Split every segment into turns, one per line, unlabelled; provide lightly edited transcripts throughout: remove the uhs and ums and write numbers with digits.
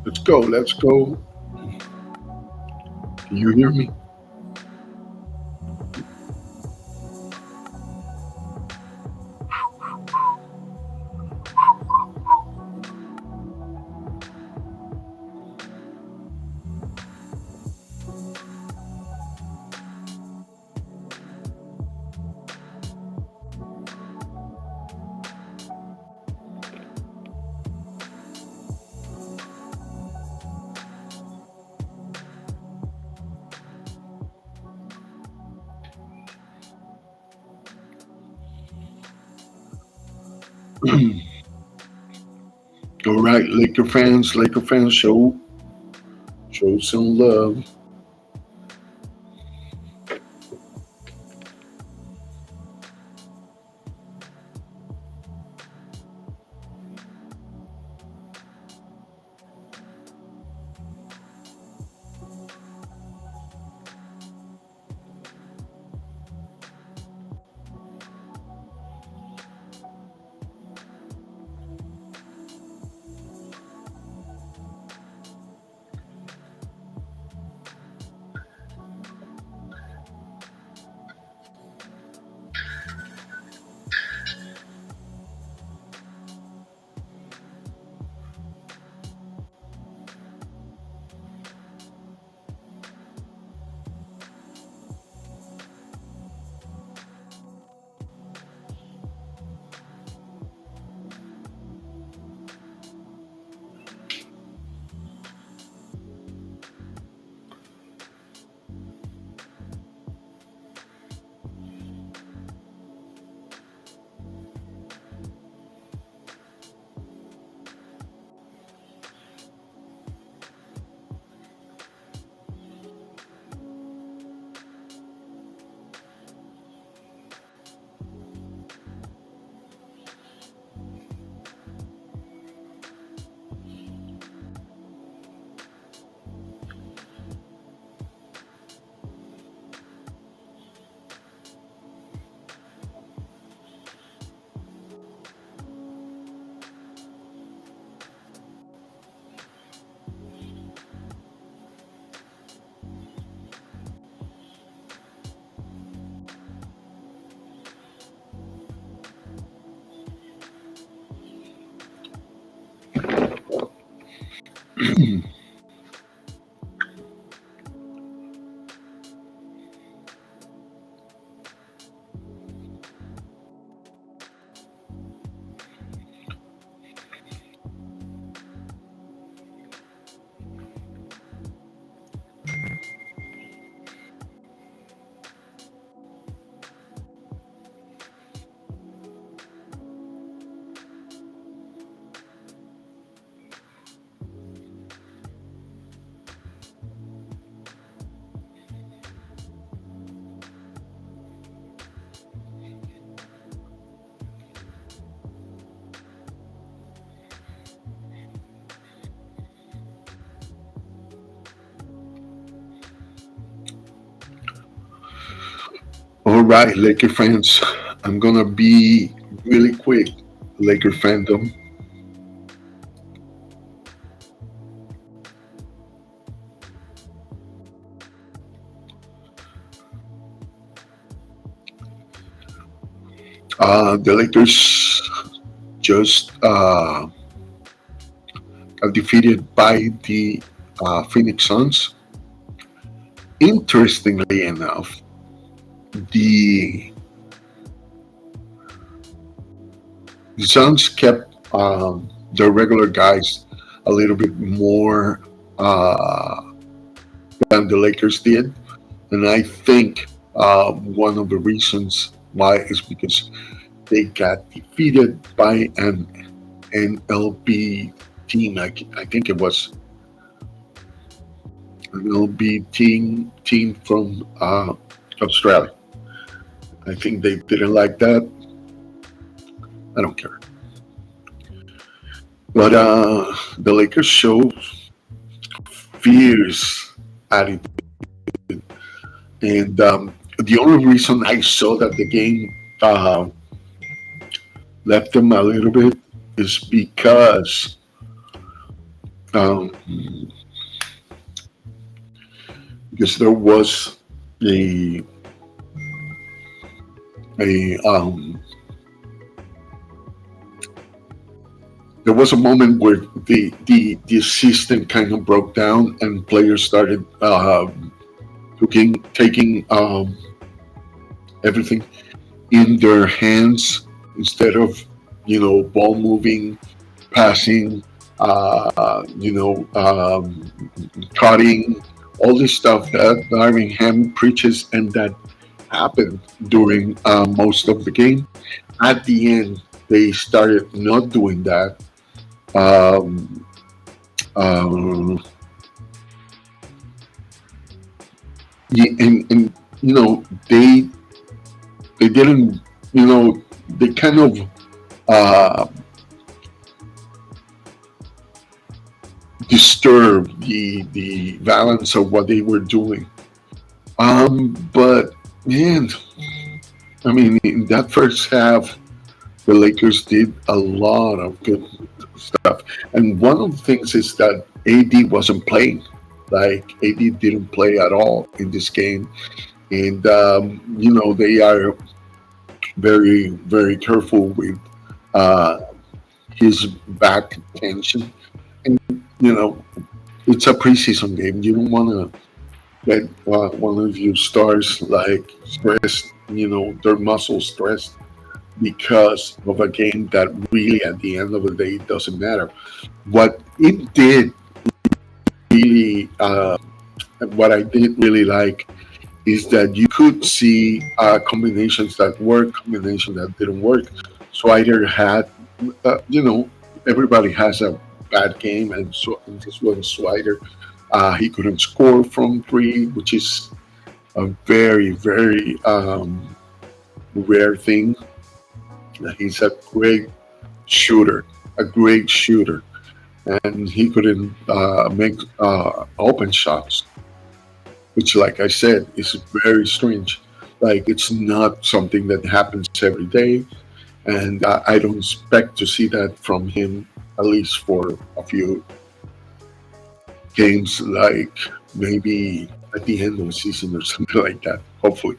Let's go. Let's go. Can you hear me? All right, Laker fans, show some love. All right, Laker fans. I'm gonna be really quick. Laker fandom. The Lakers just got defeated by the Phoenix Suns. Interestingly enough, the the Suns kept their regular guys a little bit more than the Lakers did, and I think one of the reasons why is because they got defeated by an NLB team. I think it was an LB team from Australia. I think they didn't like that. I don't care. But the Lakers show fierce attitude, and the only reason I saw that the game left them a little bit is um, because there was a a there was a moment where the system kind of broke down and players started taking everything in their hands instead of ball moving, passing, cutting, all this stuff that Darvin Ham preaches, and that happened during most of the game. At the end, they started not doing that. Um, uh, and they didn't, they kind of uh, disturbed the balance of what they were doing. But man, I mean, in that first half, the Lakers did a lot of good stuff. And one of the things is that AD wasn't playing. Like AD didn't play at all in this game, and they are very very careful with uh, his back tension. And you know, it's a preseason game. You don't want to get one of your stars like stressed. Their muscles stressed because of a game that really, at the end of the day, doesn't matter. What it did really, what I did really like is that you could see combinations that work, combinations that didn't work. Swider had, everybody has a bad game, and so and this was Swider. He couldn't score from three, which is a very, very rare thing. He's a great shooter, a great shooter, and he couldn't make open shots, which, like I said, is very strange. Like it's not something that happens every day, and I don't expect to see that from him at least for a few games, like maybe at the end of the season or something like that. Hopefully,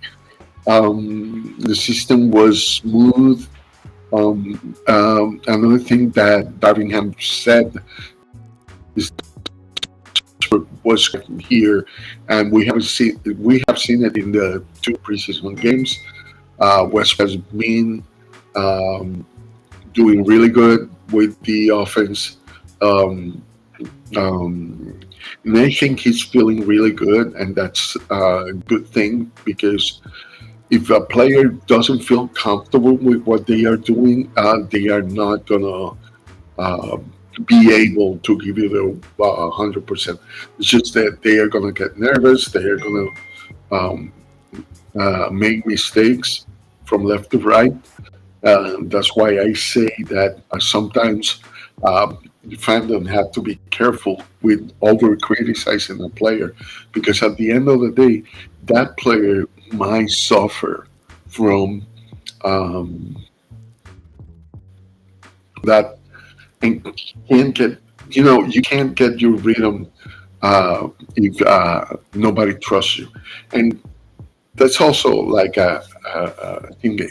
the system was smooth. Another thing that Darvin Ham said is Westbrook was here, and we have seen it in the two preseason games. Westbrook has been um, doing really good with the offense. Um, um, and I think he's feeling really good, and that's a good thing because if a player doesn't feel comfortable with what they are doing, they are not gonna uh, be able to give you the 100%. It's just that they are gonna get nervous. They are gonna um, make mistakes from left to right. That's why I say that sometimes the fandom have to be careful with over criticizing a player because at the end of the day, that player might suffer from um, that and can't get you can't get your rhythm if nobody trusts you, and that's also like I think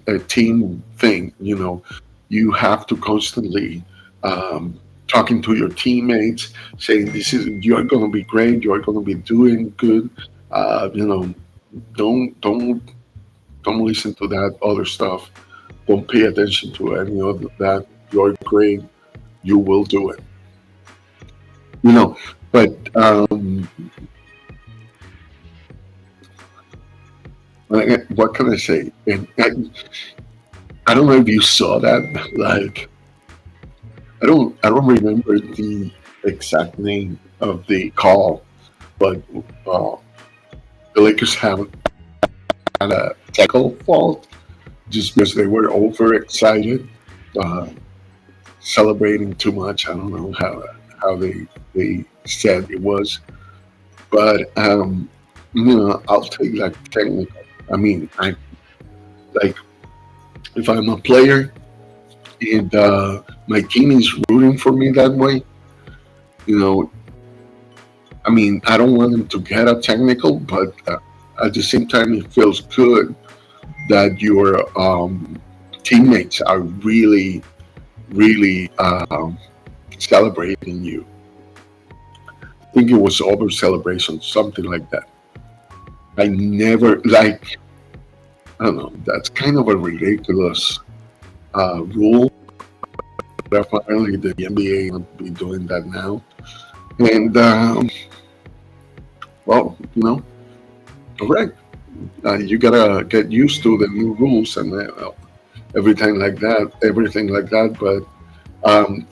a team thing. You have to constantly talking to your teammates, saying this is you're going to be great, you're going to be doing good. Uh, you know, don't don't listen to that other stuff. Don't pay attention to any of that. You're great. You will do it. You know, but what can I say? And I don't know if you saw that. Like, I don't remember the exact name of the call, but uh, the Lakers haven't had a tackle fault just because they were overexcited, uh, celebrating too much. I don't know how they said it was, but I'll take like technical. I mean, I like if I'm a player and my team is rooting for me that way. You know, I mean, I don't want them to get a technical, but at the same time, it feels good that your teammates are really, really celebrating you. I think it was over celebration, something like that. I never like. I don't know. That's kind of a ridiculous rule. Definitely, the NBA will be doing that now, and well, correct. You gotta get used to the new rules and everything like that. But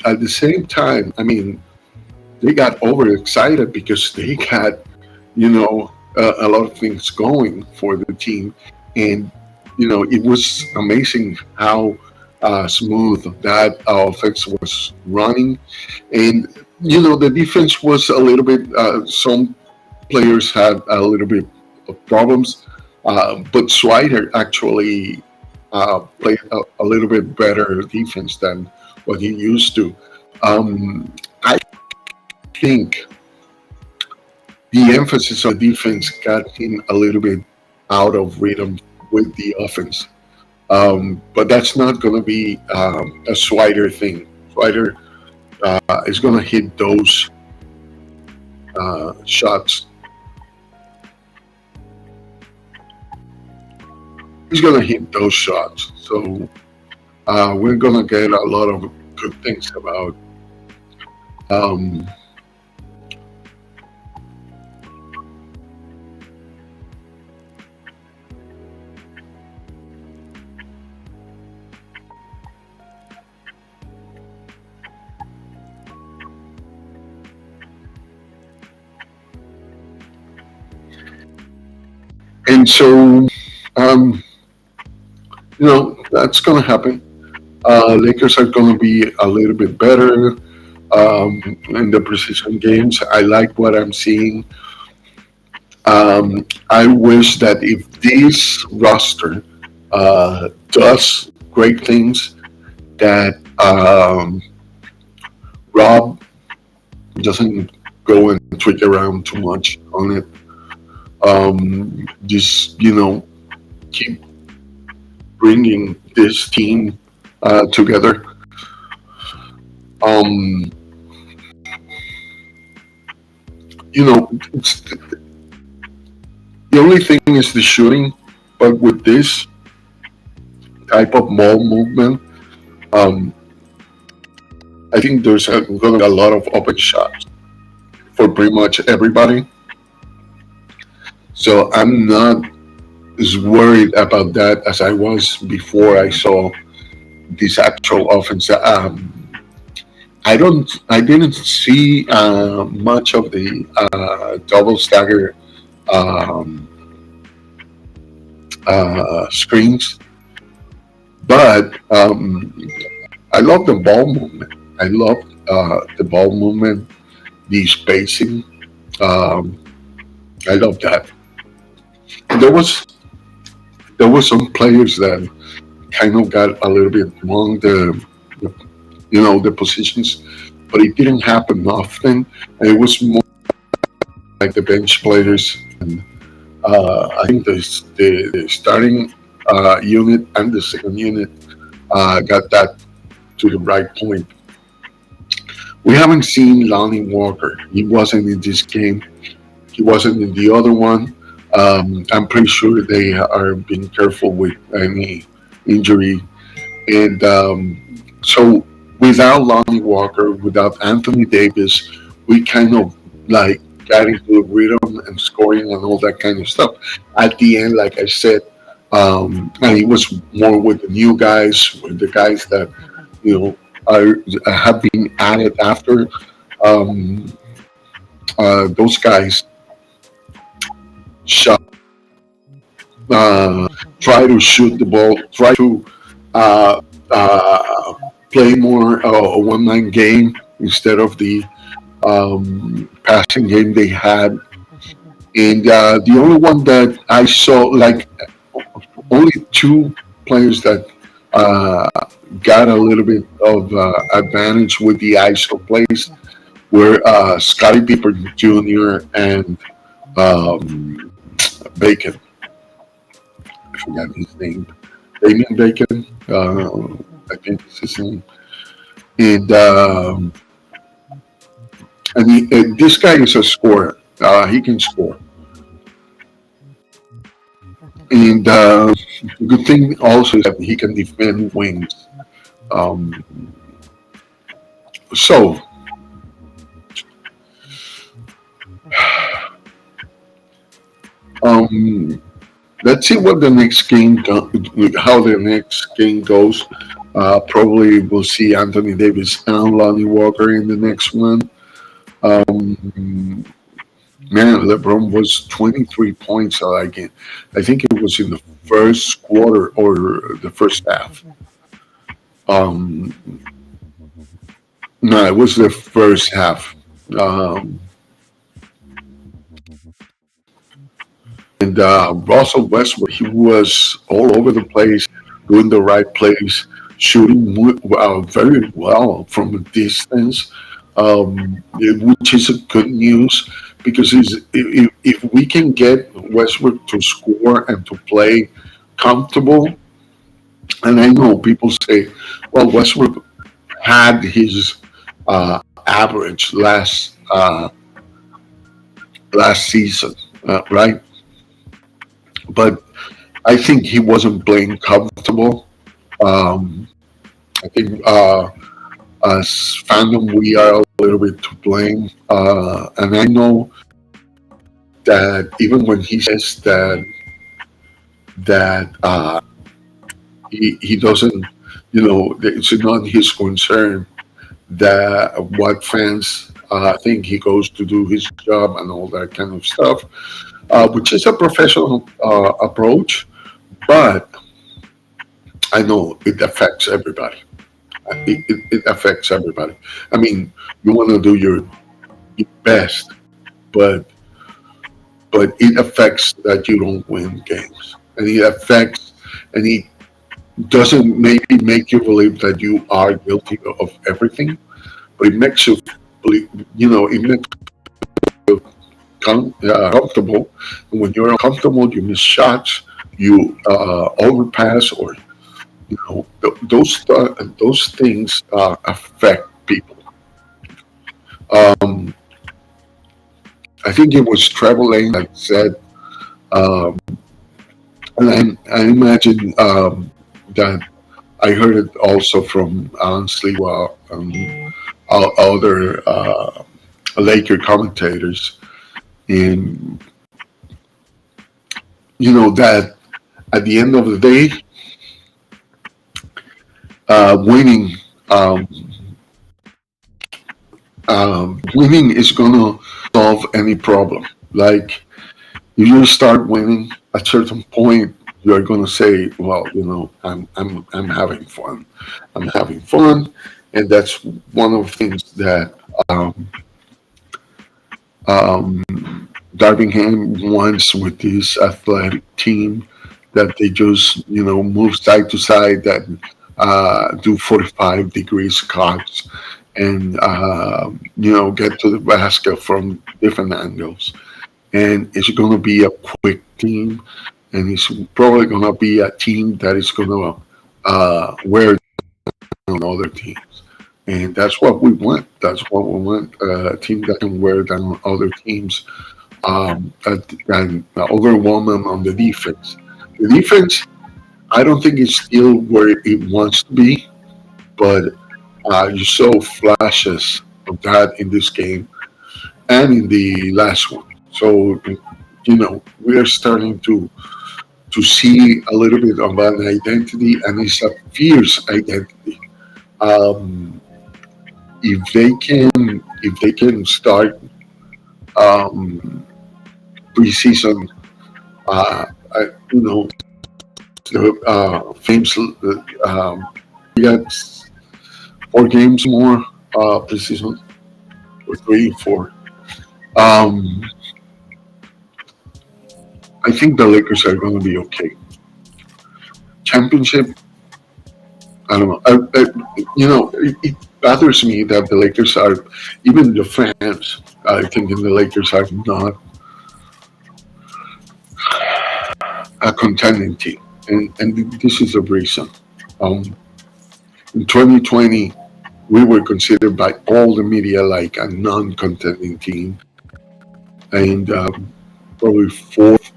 at the same time, I mean, they got overexcited because they got, a lot of things going for the team, and it was amazing how smooth that offense was running, and the defense was a little bit. Some players had a little bit of problems, but Swider actually played a little bit better defense than what he used to. I think the emphasis on defense got him a little bit out of rhythm with the offense. But that's not going to be a Swider thing. Swider is going to hit those shots. He's going to hit those shots. So we're going to get a lot of good things about. Um, and so, um, that's going to happen. Lakers are going to be a little bit better in the precision games. I like what I'm seeing. I wish that if this roster does great things, that Rob doesn't go and tweak around too much on it. Just keep bringing this team together. Um, you know, the only thing is the shooting, but with this type of ball movement, um, I think there's going to be a lot of open shots for pretty much everybody. So I'm not as worried about that as I was before I saw this actual offense. I didn't see much of the double stagger um, screens, but I love the ball movement. I love the ball movement, the spacing. Um, I love that. There was there were some players that kind of got a little bit wrong the the positions, but it didn't happen often. And it was more like the bench players. And I think the starting unit and the second unit got that to the right point. We haven't seen Lonnie Walker. He wasn't in this game. He wasn't in the other one. I'm pretty sure they are being careful with any injury. And so without Lonnie Walker, without Anthony Davis, we kind of like got into the rhythm and scoring and all that kind of stuff. At the end, like I said, and it was more with the new guys, with the guys that you know are have been added after. Um, those guys shot, uh, try to shoot the ball, try to uh, play more a one-man game instead of the passing game they had. And the only one that I saw, like only two players that uh, got a little bit of advantage with the ISO plays were Scotty Pippen Jr. and um, Bacon. I forgot his name. Damien Bacon. I think it's his name. And this guy is a scorer. He can score. And the good thing also is that he can defend wings. Um, so um, let's see what the next how the next game goes. Probably we'll see Anthony Davis and Lonnie Walker in the next one. Um, Man, LeBron was 23 points. I think it was in the first quarter or the first half. Um, no, it was the first half. Um, and Russell Westbrook, he was all over the place, doing the right plays, shooting very well from a distance, which is a good news because if we can get Westbrook to score and to play comfortable, and I know people say, well, Westbrook had his average last season, right? But I think he wasn't playing comfortable. Um, I think as fandom we are a little bit to blame, and I know that even when he says that he doesn't, it's not his concern that what fans think he goes to do his job and all that kind of stuff, which is a professional approach, but I know it affects everybody. It affects everybody. I mean, you want to do your best, but it affects that you don't win games, and it affects, and it doesn't maybe make you believe that you are guilty of everything, but it makes you believe, it makes you comfortable. And when you're uncomfortable, you miss shots, you overpass, or those things affect people. Um, I think it was Trevor Lane that said, um, and I imagine that I heard it also from Alan Sliwa and other Laker commentators, and that at the end of the day, winning um, winning is gonna solve any problem. Like if you start winning, at certain point you are gonna say, "Well, I'm having fun. I'm having fun," and that's one of the things that um, um, Darvin Ham wants with this athletic team, that they just move side to side, that do 45 degrees cuts, and get to the basket from different angles. And it's going to be a quick team, and it's probably going to be a team that is going to wear down other teams. And that's what we want. That's what we want, a team that can wear down other teams, and overwhelm them on the defense. The defense, I don't think it's still where it wants to be, but you saw flashes of that in this game and in the last one. So, we are starting to see a little bit of an identity, and it's a fierce identity. Um, if they can start um, preseason, uh, you know, the Fames, we got 4 games more preseason, or 3 4. Um, I think the Lakers are going to be okay. Championship, I don't know. It bothers me that the Lakers are, even the fans, I think the Lakers are not a contending team, and this is the reason. Um, in 2020, we were considered by all the media like a non-contending team, and probably fourth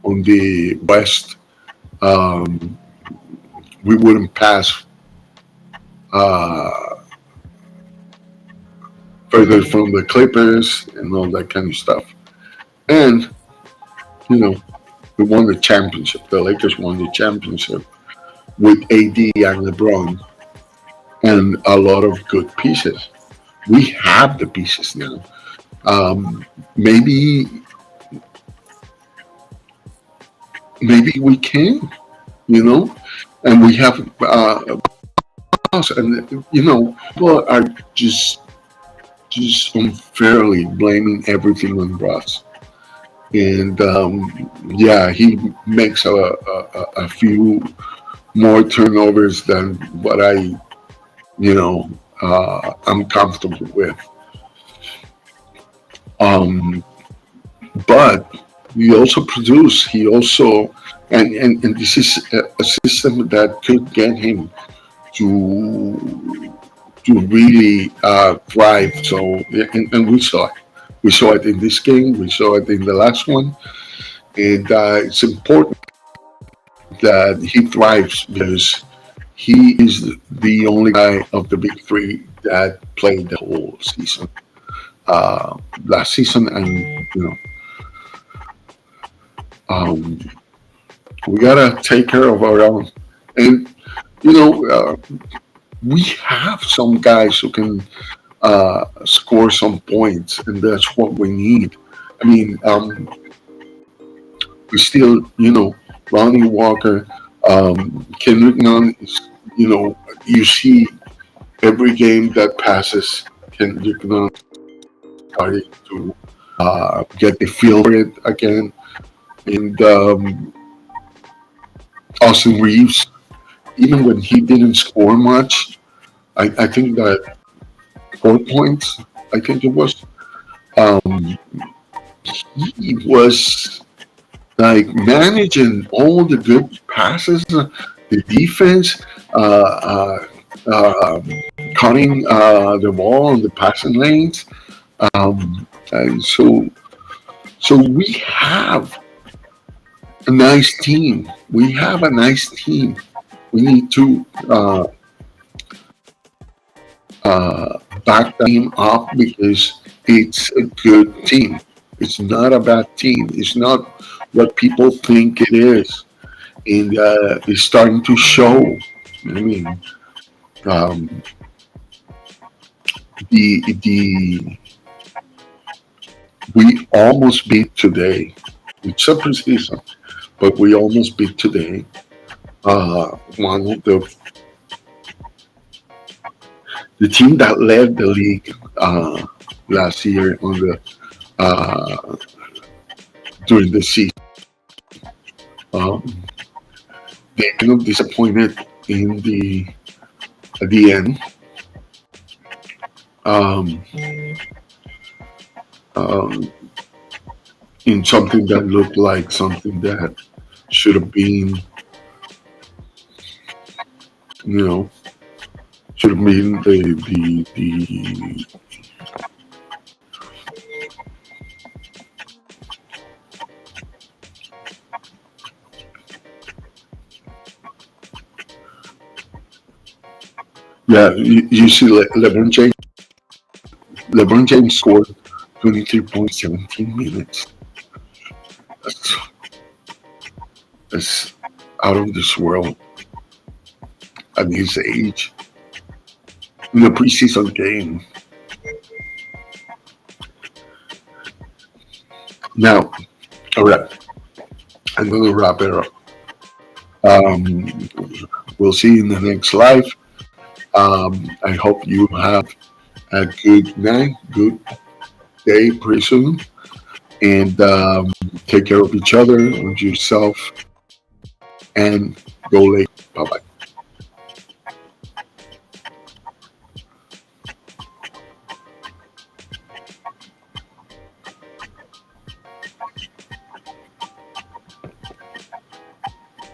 on the West. Um, we wouldn't pass uh, further from the Clippers and all that kind of stuff. And you know, we won the championship. The Lakers won the championship with AD and LeBron and a lot of good pieces. We have the pieces now. Um, maybe maybe we can, you know, and we have and people are just unfairly blaming everything on Russ. And yeah, he makes a few more turnovers than what I'm comfortable with. Um, but he also produce. He also, and this is a system that could get him to really thrive. So, and we saw it. We saw it in this game. We saw it in the last one, and it's important that he thrives because he is the only guy of the big three that played the whole season last season, and um, we gotta take care of our own. And you know, we have some guys who can score some points, and that's what we need. I mean, we still, Ronnie Walker, Kendrick Nunn is, you see every game that passes, Kendrick Nunn starting to get the feel for it again. And Austin Reeves, even when he didn't score much, I think that 4 points, I think it was, um, he was like managing all the good passes, the defense, um, cutting the ball on the passing lanes. And so, So we have a nice team. We have a nice team. We need to back the team up because it's a good team. It's not a bad team. It's not what people think it is, and it's starting to show. I mean, um, the we almost beat today. It's a preseason, but we almost beat today. One of the team that led the league last year on the uh, during the season. Um, they kind of disappointed in the at the end. Um, um, in something that looked like something that should have been, you know, should have been the yeah. You see, LeBron James scored 23 points, 17 minutes. That's, that's out of this world at his age in a preseason game. Now, all right, I'm going to wrap it up. Um, we'll see you in the next live. I hope you have a good night, good day, pretty soon, and take care of each other, of yourself, and go late. Bye bye.